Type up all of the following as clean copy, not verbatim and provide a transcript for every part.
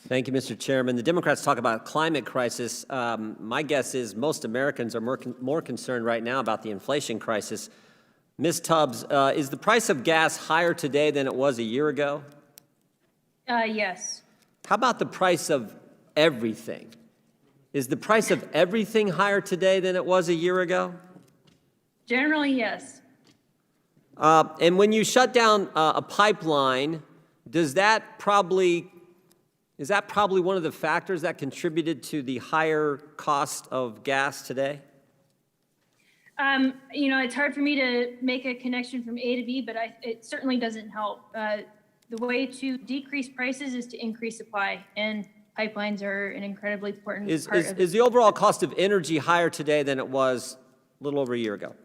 Thank you, Mr. Chairman. The Democrats talk about a climate crisis. My guess is most Americans are more concerned right now about the inflation crisis. Ms. Tubbs, is the price of gas higher today than it was a year ago? Yes. How about the price of everything? Is the price of everything higher today than it was a year ago? Generally, yes. And when you shut down a pipeline, is that probably one of the factors that contributed to the higher cost of gas today? It's hard for me to make a connection from A to B, but it certainly doesn't help. The way to decrease prices is to increase supply, and pipelines are an incredibly important part of it. Is the overall cost of energy higher today than it was a little over a year ago?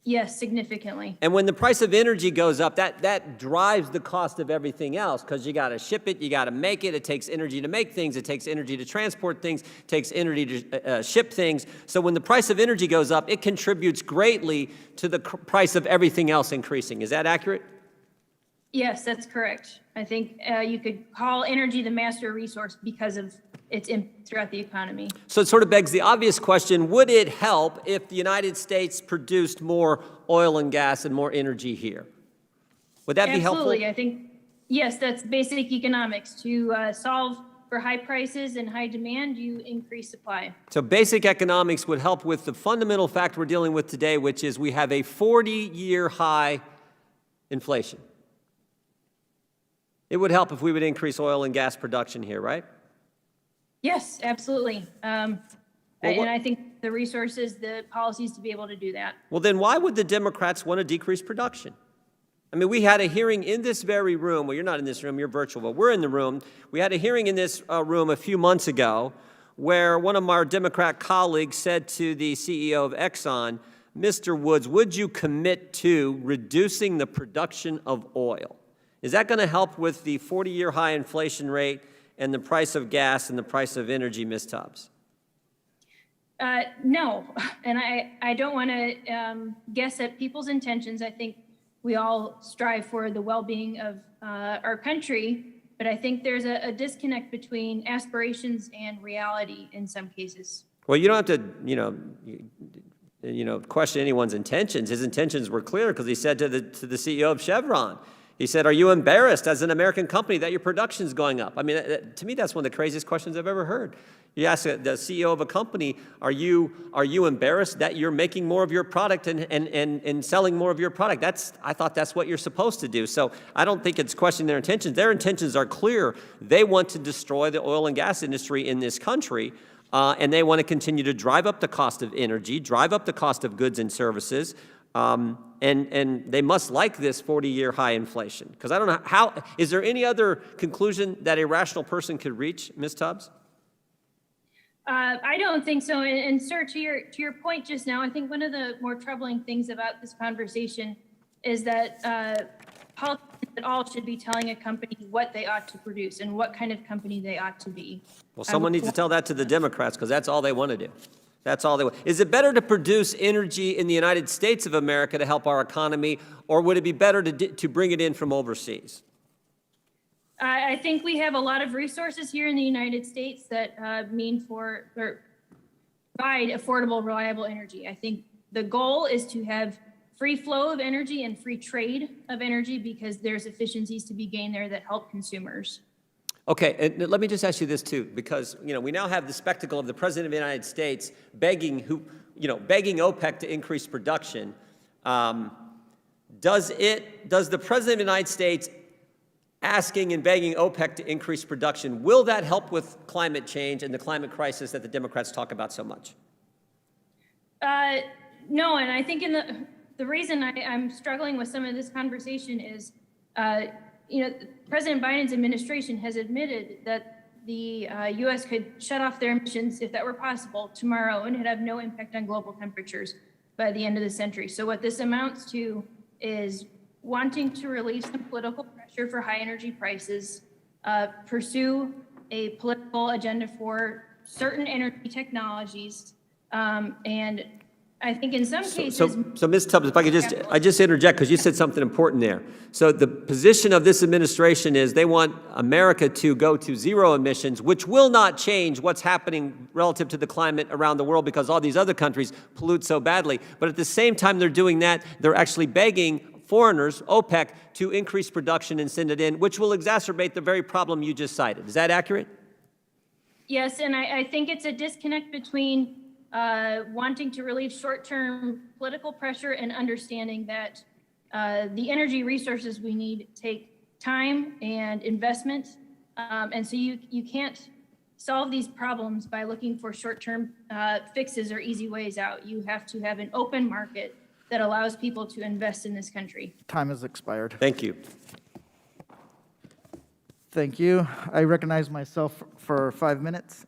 Yes, significantly. And when the price of energy goes up, that drives the cost of everything else, because you got to ship it, you got to make it. It takes energy to make things. It takes energy to transport things. It takes energy to ship things. So when the price of energy goes up, it contributes greatly to the price of everything else increasing. Is that accurate? Yes, that's correct. I think you could call energy the master resource because of its impact throughout the economy. So it sort of begs the obvious question, would it help if the United States produced more oil and gas and more energy here? Would that be helpful? Absolutely. I think, yes, that's basic economics. To solve for high prices and high demand, you increase supply. So basic economics would help with the fundamental fact we're dealing with today, which is we have a 40-year high inflation. It would help if we would increase oil and gas production here, right? Yes, absolutely. And I think the resources, the policies to be able to do that. Well, then why would the Democrats want to decrease production? I mean, we had a hearing in this very room. Well, you're not in this room, you're virtual, but we're in the room. We had a hearing in this room a few months ago where one of our Democrat colleagues said to the CEO of Exxon, Mr. Woods, would you commit to reducing the production of oil? Is that going to help with the 40-year high inflation rate and the price of gas and the price of energy, Ms. Tubbs? No, and I don't want to guess at people's intentions. I think we all strive for the well-being of our country, but I think there's a disconnect between aspirations and reality in some cases. Well, you don't have to, question anyone's intentions. His intentions were clear because he said to the CEO of Chevron, he said, are you embarrassed as an American company that your production's going up? I mean, to me, that's one of the craziest questions I've ever heard. You ask the CEO of a company, are you embarrassed that you're making more of your product and selling more of your product? I thought that's what you're supposed to do. So I don't think it's questioning their intentions. Their intentions are clear. They want to destroy the oil and gas industry in this country, and they want to continue to drive up the cost of energy, drive up the cost of goods and services, and they must like this 40-year high inflation. Because I don't know is there any other conclusion that a rational person could reach, Ms. Tubbs? I don't think so. And sir, to your point just now, I think one of the more troubling things about this conversation is that politicians at all should be telling a company what they ought to produce and what kind of company they ought to be. Well, someone needs to tell that to the Democrats, because that's all they want to do. That's all they want. Is it better to produce energy in the United States of America to help our economy, or would it be better to bring it in from overseas? I think we have a lot of resources here in the United States that provide affordable, reliable energy. I think the goal is to have free flow of energy and free trade of energy because there's efficiencies to be gained there that help consumers. Okay, and let me just ask you this too, because we now have the spectacle of the President of the United States begging OPEC to increase production. Does the President of the United States asking and begging OPEC to increase production, will that help with climate change and the climate crisis that the Democrats talk about so much? No, and I think the reason I'm struggling with some of this conversation is, President Biden's administration has admitted that the U.S. could shut off their emissions, if that were possible, tomorrow, and it'd have no impact on global temperatures by the end of the century. So what this amounts to is wanting to relieve some political pressure for high energy prices, pursue a political agenda for certain energy technologies, and I think in some cases. So Ms. Tubbs, if I could just interject, because you said something important there. So the position of this administration is they want America to go to zero emissions, which will not change what's happening relative to the climate around the world because all these other countries pollute so badly. But at the same time they're doing that, they're actually begging foreigners, OPEC, to increase production and send it in, which will exacerbate the very problem you just cited. Is that accurate? Yes, and I think it's a disconnect between wanting to relieve short-term political pressure and understanding that the energy resources we need take time and investment. And so you can't solve these problems by looking for short-term fixes or easy ways out. You have to have an open market that allows people to invest in this country. Time has expired. Thank you. Thank you. I recognize myself for 5 minutes.